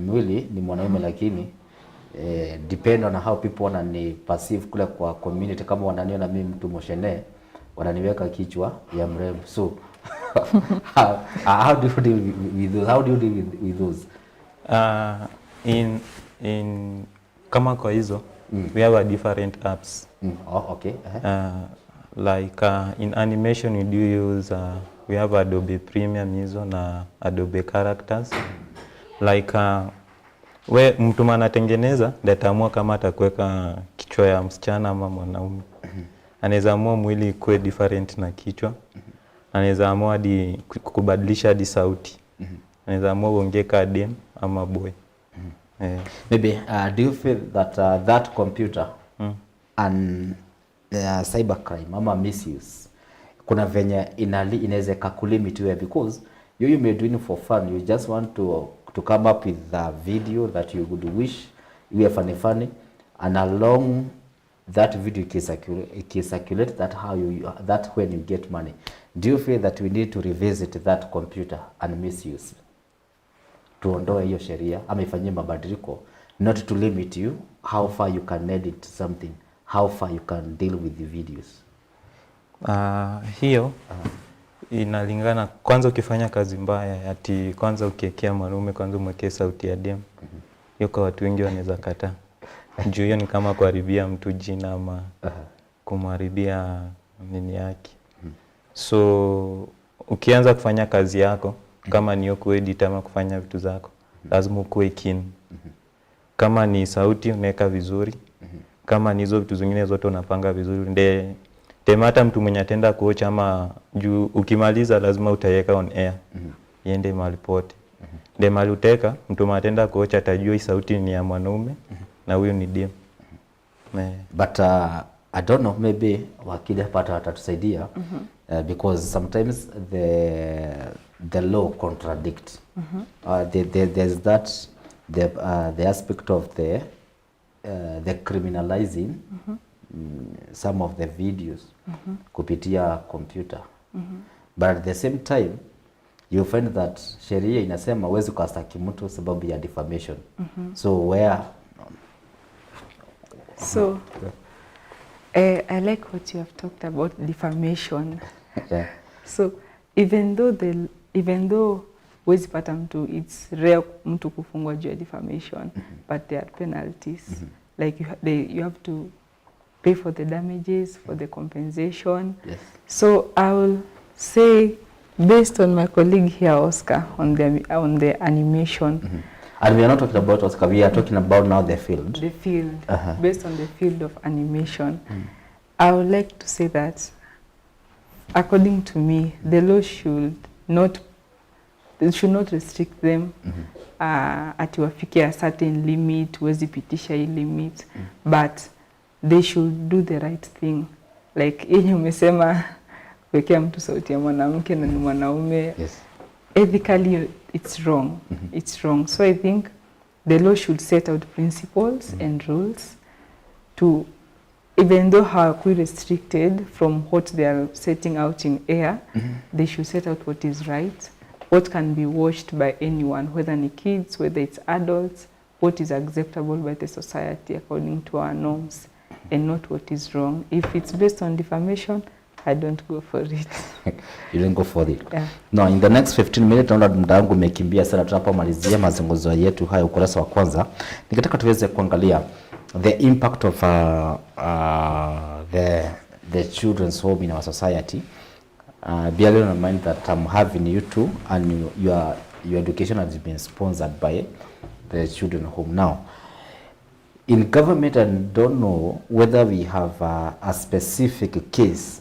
mwili ni mwanaume lakini depend on how people wana ni perceive kule kwa community. Kama wananiona mimi mtu moshene, wananiweka kichwa ya mrembo. So how do you deal with those? How do you deal with those? In kama kwa hizo we have a different apps. Oh, okay. Like in animation we do use we have Adobe Premium hizo na Adobe Characters. Like we mtu anatengeneza dataamua kama atakuweka kichwa ya msichana ama mwanaume. Anaweza amua mwili kuwe different na kichwa. Anaweza amua hadi kubadilisha hadi sauti. Anaweza amua uongee kama dem ama boy. Maybe do you feel that that computer and cybercrime ama misuse kuna venye inaweza kulimit you, because you may do it for fun, you just want to come up with a video that you would wish you are funny, and along that video circulate that how you that when you get money. Do you feel that we need to revisit that computer and misuse, tuondoe hiyo sheria ama ifanyie mabadiliko, not to limit you how far you can edit something, how far you can deal with the videos? Hiyo inalingana. Kwanza ukifanya kazi mbaya, ati kwanza ukiekea mwanaume kwanza umwekee sauti ya dem, hiyo kwa watu wengi wanaweza kataa. Juu hiyo ni kama kuharibia mtu jina ama kumharibia nini yake. So ukianza kufanya kazi yako, kama ni kuedit ama kufanya vitu zako, lazima ukuwe keen. Kama ni sauti unaweka vizuri, kama ni hizo vitu zingine zote unapanga vizuri. Hata mtu mwenye atenda kuocha ama juu ukimaliza lazima utaiweka on air. Iende mahali pote. Mahali uteka mtu matenda kuocha atajua hii sauti ni ya mwanaume na huyu ni dem. But I don't know, maybe wakija pata watatusaidia because sometimes the law contradict. There's that the aspect of the criminalizing some of the videos kupitia computer. But at the same time you find that sheria inasema huwezi kustaki mtu sababu ya defamation. So where I like what you have talked about, defamation. Yeah. So even though huwezi pata mtu, it's rare mtu kufungwa juu ya defamation, but there are penalties. Like you have to pay for the damages, for the compensation. Yes. So I will say, based on my colleague here, Oscar, on the animation. And we are not talking about Oscar, we are talking about now the field. The field, based on the field of animation. I would like to say that, according to me, the law should not restrict them ati wafike a certain limit, huwezi pitisha hii limit, but they should do the right thing. Like yenye umesema kuwekea mtu sauti ya mwanamke na ni mwanaume. Yes. Ethically it's wrong. It's wrong. So I think the law should set out principles and rules to, even though how restricted from what they are setting out in air, they should set out what is right, what can be watched by anyone, whether ni kids, whether it's adults, what is acceptable by the society according to our norms, and not what is wrong. If it's based on defamation, I don't go for it. You don't go for it. Yeah. No, in the next 15 minutes naona muda wangu umekimbia sana, tunapomalizia mazungumzo yetu haya ukurasa wa kwanza. Ningetaka tuweze kuangalia the impact of the children's home in our society. Bear in mind that I'm having you too, and your education has been sponsored by the children's home. Now, in government, I don't know whether we have a specific case,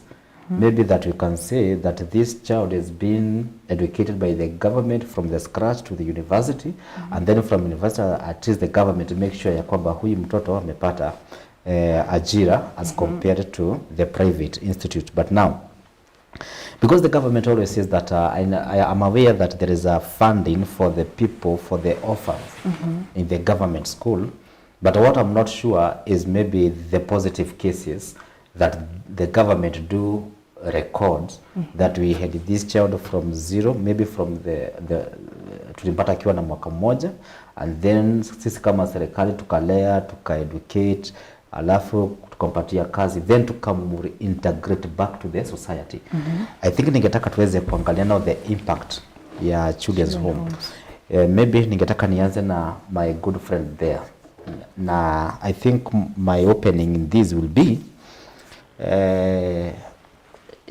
maybe that we can say that this child is being educated by the government from the scratch to the university, and then from university at least the government to make sure ya kwamba huyu mtoto amepata ajira as compared to the private institute. But now, because the government always says that I am aware that there is a funding for the people, for the orphans in the government school, but what I'm not sure is maybe the positive cases that the government do records that we had this child from zero, maybe from the tulipata akiwa na mwaka mmoja, and then sisi kama serikali tukalea, tukaeducate, alafu tukampatia kazi, then integrate back to the society. I think ningetaka tuweze kuangalia now the impact ya children's home. Maybe ningetaka nianze na my good friend there. Na I think my opening in this will be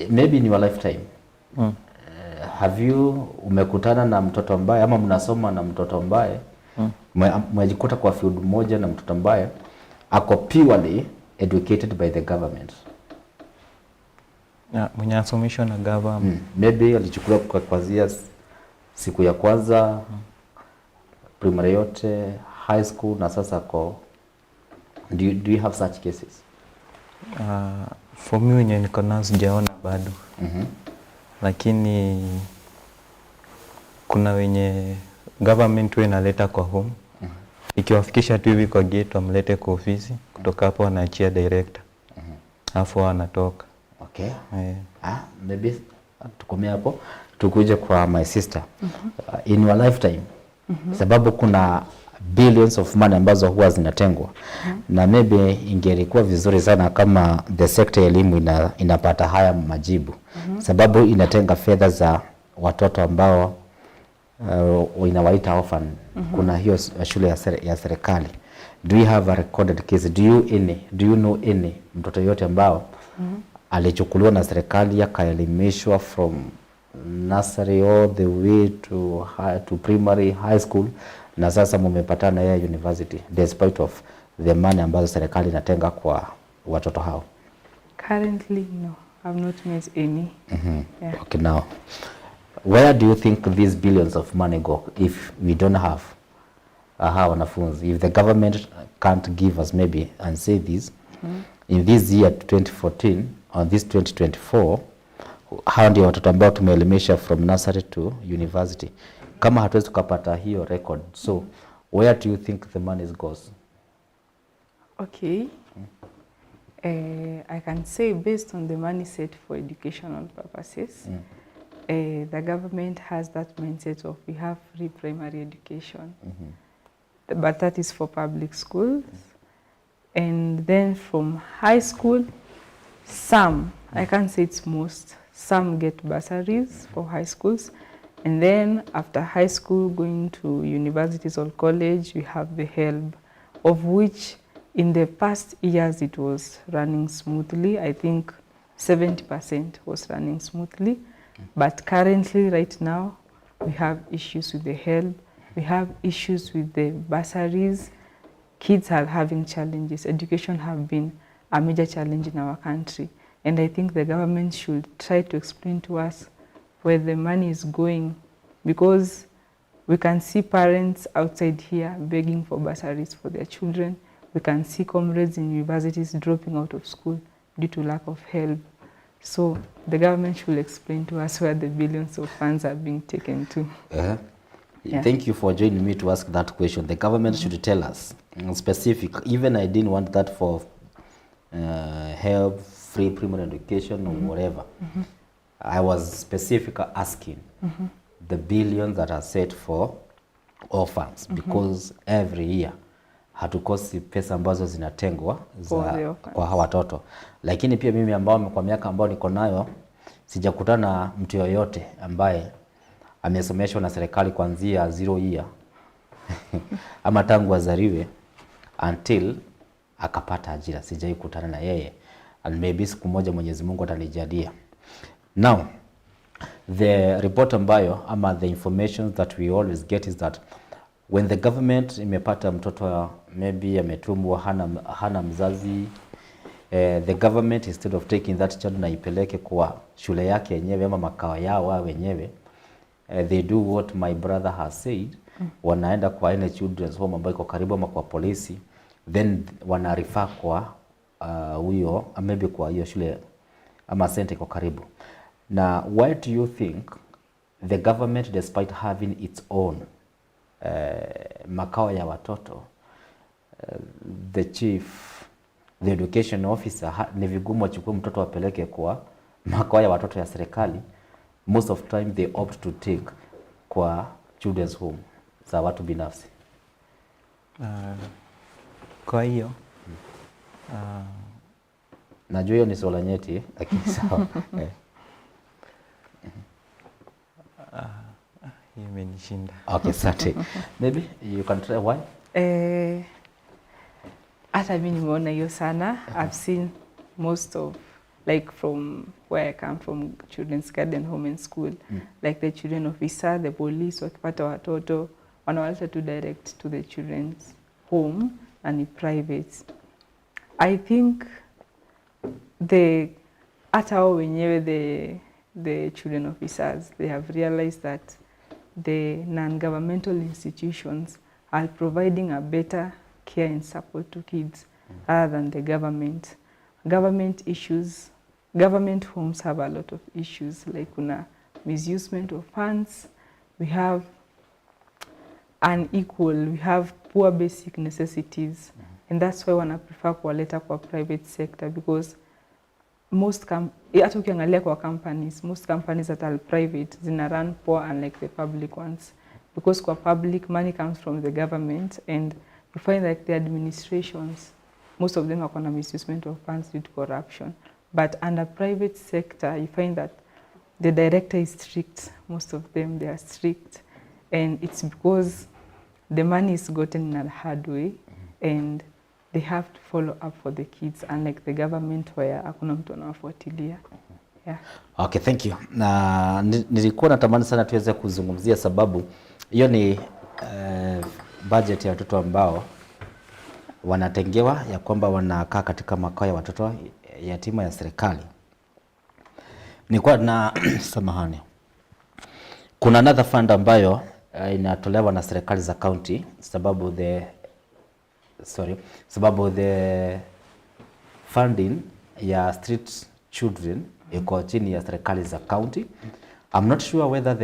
maybe in your lifetime. Have you umekutana na mtoto ambaye ama mnasoma na mtoto ambaye mwajikuta kwa field moja na mtoto ambaye ako purely educated by the government? Mwenye asomeshwa na government. Maybe alichukua kwa kwanzia siku ya kwanza primary yote, high school, na sasa ko. Do you have such cases? For me wenye niko nazo sijaona bado. Lakini kuna wenye government we inaleta kwa home. Ikiwafikisha tu hivi kwa gate wamlete kwa ofisi, kutoka hapo wanaachia director. Alafu wanatoka. Okay. Maybe tukomea hapo tukuje kwa my sister. In your lifetime, sababu kuna billions of money ambazo huwa zinatengwa, na maybe ingelikuwa vizuri sana kama the sector ya elimu inapata haya majibu, sababu inatenga fedha za watoto ambao inawaita orphan. Kuna hiyo shule ya serikali. Do you have a recorded case? Do you know any mtoto yote ambao alichukuliwa na serikali akaelimishwa from nursery all the way to primary, high school, na sasa mumepatana ya university despite of the money ambazo serikali inatenga kwa watoto hao? Currently, no. I've not met any. Yeah. Okay, now, where do you think these billions of money go if we don't have wanafunzi? If the government can't give us maybe and say this, in this year 2014, on this 2024, how ndio watoto ambao tumeelimisha from nursery to university? Kama hatuwezi tukapata hiyo record, so where do you think the money goes? Okay. I can say based on the money set for educational purposes, the government has that mindset of we have free primary education, but that is for public schools. And then from high school, some, I can't say it's most, some get bursaries for high schools. And then after high school, going to universities or college, we have the HELB, of which in the past years it was running smoothly. I think 70% was running smoothly. But currently, right now, we have issues with the HELB. We have issues with the bursaries. Kids are having challenges. Education have been a major challenge in our country. And I think the government should try to explain to us where the money is going, because we can see parents outside here begging for bursaries for their children. We can see comrades in universities dropping out of school due to lack of help. So the government should explain to us where the billions of funds are being taken to. Yeah. Thank you for joining me to ask that question. The government should tell us specific. Even I didn't want that for help, free primary education or whatever. I was specific asking the billions that are set for orphans, because every year hatukosi pesa ambazo zinatengwa kwa hawa watoto. Lakini pia mimi ambao kwa miaka ambao niko nayo sijakutana na mtu yoyote ambaye amesomeshwa na serikali kuanzia 0 year ama tangu azaliwe until akapata ajira. Sijai kutana na yeye, and maybe siku moja Mwenyezi Mungu atanijalia. Now, the report ambayo ama the information that we always get is that when the government imepata mtoto maybe ametumwa hana mzazi, the government instead of taking that child na ipeleke kwa shule yake yenyewe ama makao yao wao wenyewe, they do what my brother has said. Wanaenda kwa any children's home ambayo iko karibu ama kwa polisi, then wana refer kwa huyo maybe kwa hiyo shule ama center iko karibu. Na why do you think the government, despite having its own makao ya watoto, the chief, the education officer, ni vigumu achukue mtoto apeleke kwa makao ya watoto ya serikali? Most of time they opt to take kwa children's home za watu binafsi. Kwa hiyo najua hiyo ni swala nyeti lakini sawa. Hii imenishinda. Okay, asante. Maybe you can try why? Hata mimi nimeona hiyo sana. I've seen most of, like from where I come from, children's garden home and school, like the children officer, the police, wakipata watoto wanawaleta tu direct to the children's home and ni private. I think hata wao wenyewe the children officers, they have realized that the non-governmental institutions are providing a better care and support to kids other than the government. Government homes have a lot of issues, like kuna misusement of funds, we have we have poor basic necessities, and that's why wana prefer kuwaleta kwa private sector, because hata ukiangalia kwa companies, most companies that are private zina run poor unlike the public ones, because kwa public money comes from the government, and you find like the administrations, most of them are on a misusement of funds due to corruption. But under private sector, you find that the director is strict. Most of them, they are strict, and it's because the money is gotten in a hard way, and they have to follow up for the kids, unlike the government where hakuna mtu anawafuatilia. Yeah. Okay, thank you. Na nilikuwa natamani sana tuweze kuzungumzia sababu hiyo ni budget ya watoto ambao wanatengewa ya kwamba wanakaa katika makao ya watoto yatima ya serikali. Nilikuwa na samahani. Kuna another fund ambayo inatolewa na serikali za county sababu the funding ya street children iko chini ya serikali za county. I'm not sure whether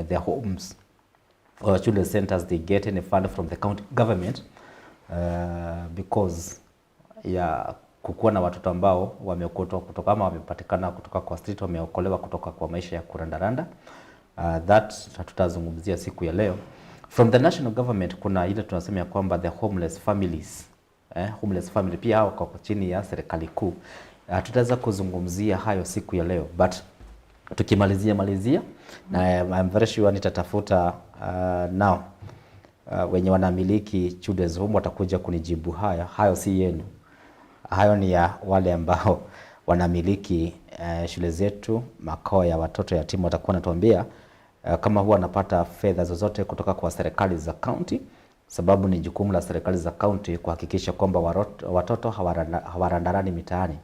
the homes or children centers they get any fund from the county government because ya kukuwa na watoto ambao wameokotwa kutoka ama wamepatikana kutoka kwa street, wameokolewa kutoka kwa maisha ya kurandaranda. That tutazungumzia siku ya leo. From the national government kuna ile tunasema ya kwamba the homeless families, homeless family pia hao kwa chini ya serikali kuu. Tutaweza kuzungumzia hayo siku ya leo, but tukimalizia na I'm very sure nitatafuta now wenye wanamiliki children's home watakuja kunijibu hayo si yenu. Hayo ni ya wale ambao wanamiliki shule zetu, makao ya watoto yatima. Watakuwa natuambia kama huwa wanapata fedha zozote kutoka kwa serikali za county, sababu ni jukumu la serikali za county kuhakikisha kwamba watoto hawarandarani mitaani,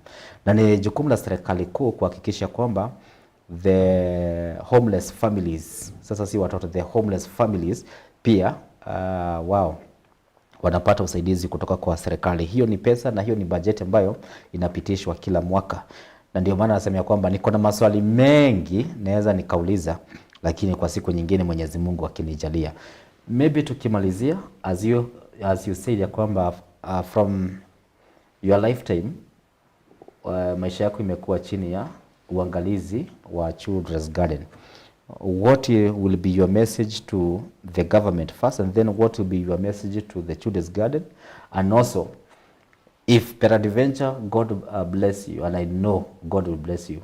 na ni jukumu la serikali kuu kuhakikisha kwamba the homeless families, sasa si watoto, the homeless families pia wao wanapata usaidizi kutoka kwa serikali. Hiyo ni pesa na hiyo ni bajeti ambayo inapitishwa kila mwaka, na ndio maana nasema kwamba niko na maswali mengi naweza nikauliza, lakini kwa siku nyingine Mwenyezi Mungu akinijalia. Maybe tukimalizia, as you said ya kwamba from your lifetime maisha yako imekuwa chini ya uangalizi wa Children's Garden. What will be your message to the government first, and then what will be your message to the Children's Garden? And also, if peradventure God bless you, and I know God will bless you,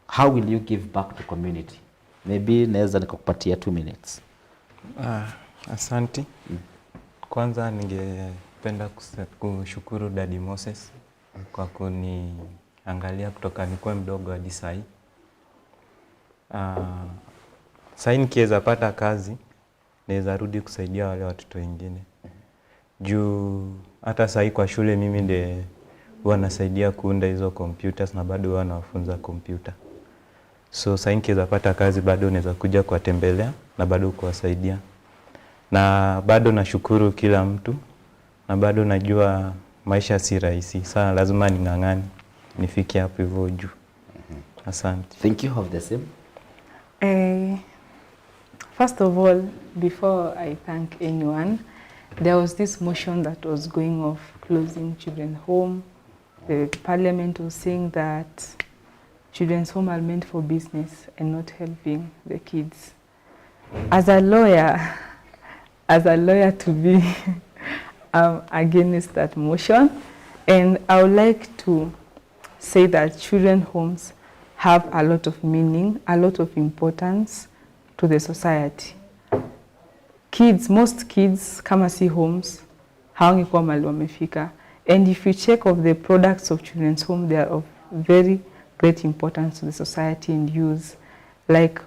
how will you give back to community? Maybe naweza nikupatia 2 minutes. Asante. Kwanza ningependa kushukuru Daddy Moses kwa kuniangalia kutoka nikuwa mdogo hadi sasa. Sasa nikiweza pata kazi naweza rudi kusaidia wale watoto wengine. Juu hata sahii kwa shule mimi ndiye huwa nasaidia kuunda hizo computers na bado huwa nawafunza kompyuta. So sahii nikiweza pata kazi bado naweza kuja kuwatembelea na bado kuwasaidia. Na bado nashukuru kila mtu na bado najua maisha si rahisi. Sana lazima ning'ang'ane nifike hapo hivyo juu. Asante. Thank you. Of the same. First of all, before I thank anyone, there was this motion that was going of closing children's home. The parliament was saying that children's home are meant for business and not helping the kids. As a lawyer to be against that motion, and I would like to say that children's homes have a lot of meaning, a lot of importance to the society. Kids, most kids kama si homes, hawangekuwa mahali wamefika. And if you check of the products of children's home, they are of very great importance to the society and use. Like,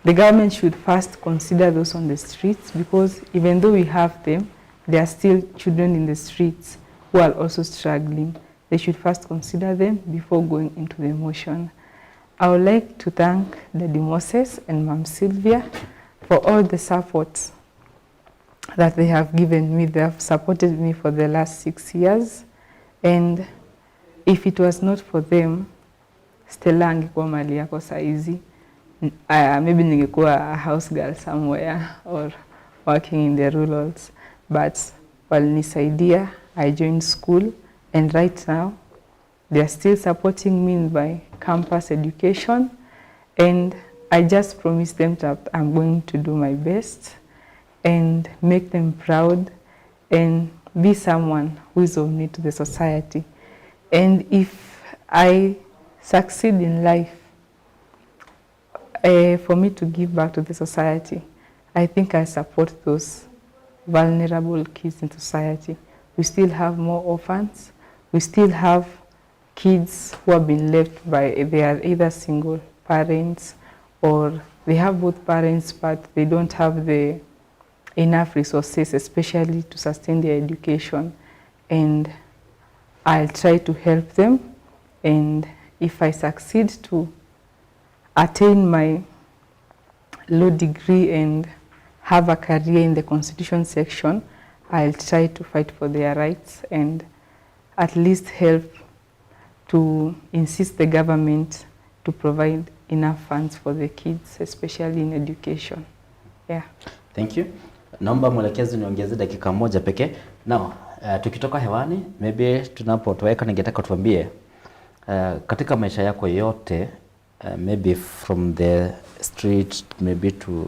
the government should first consider those on the streets, because even though we have them, there are still children in the streets who are also struggling. They should first consider them before going into the motion. I would like to thank Daddy Moses and Mom Sylvia for all the support that they have given me. They have supported me for the last 6 years. And if it was not for them, Stella angekuwa mali yako saizi. Maybe ningekuwa a house girl somewhere or working in the rurals. But walinisaidia, I joined school, and right now they are still supporting me in my campus education, and I just promise them that I'm going to do my best and make them proud and be someone who is of need to the society. And if I succeed in life, for me to give back to the society, I think I support those vulnerable kids in society. We still have more orphans. We still have kids who have been left by, they are either single parents or they have both parents, but they don't have the enough resources, especially to sustain their education. And I'll try to help them. And if I succeed to attain my law degree and have a career in the Constitution section, I'll try to fight for their rights and at least help to insist the government to provide enough funds for the kids, especially in education. Yeah. Thank you. Naomba mwelekezi niongeze dakika moja pekee. Now, tukitoka hewani, maybe tunapotoweka ningetaka tuambie katika maisha yako yote, maybe from the street, maybe to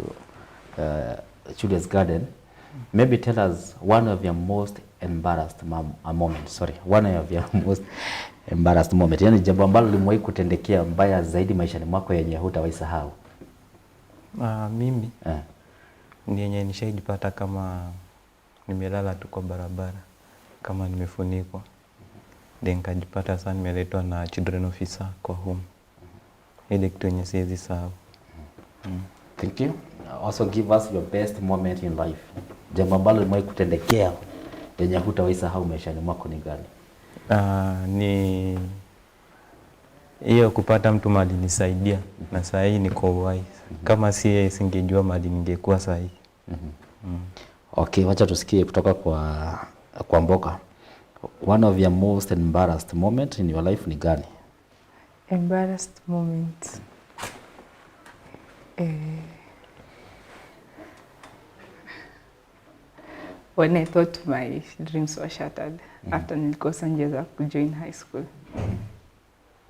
Children's Garden, maybe tell us one of your most embarrassed moments. One of your most embarrassed moment. Yani jambo ambalo limewahi kutendekea mbaya zaidi maishani mwako yenye hutawahi sahau. Mimi ni yenye nishaijipata kama nimelala tu kwa barabara, kama nimefunikwa. Then nikajipata sana nimeletwa na children officer kwa home. Ile kitu yenye siwezi sahau. Thank you. Also give us your best moment in life. Jambo ambalo limewahi kutendekea yenye hutawahi sahau maishani mwako ni gani? Ni hiyo kupata mtu mali nisaidia na saa hii niko uhai. Kama si yeye singejua mali ningekuwa saa hii. Okay, wacha tusikie kutoka kwa Mboka. One of your most embarrassed moment in your life ni gani? Embarrassed moment. When I thought my dreams were shattered after nilikosa njia za kujoin high school.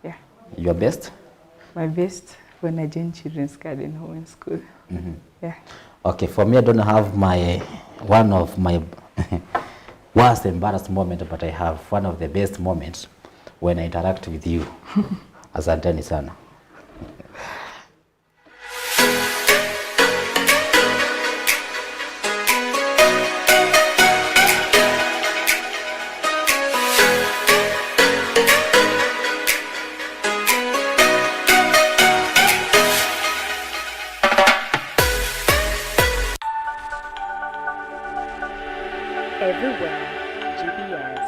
Yeah. Your best? My best when I joined Children's Garden home in school. Yeah. Okay, for me I don't have one of my worst embarrassed moment, but I have one of the best moments when I interact with you. Asanteni sana. everywhere GBS.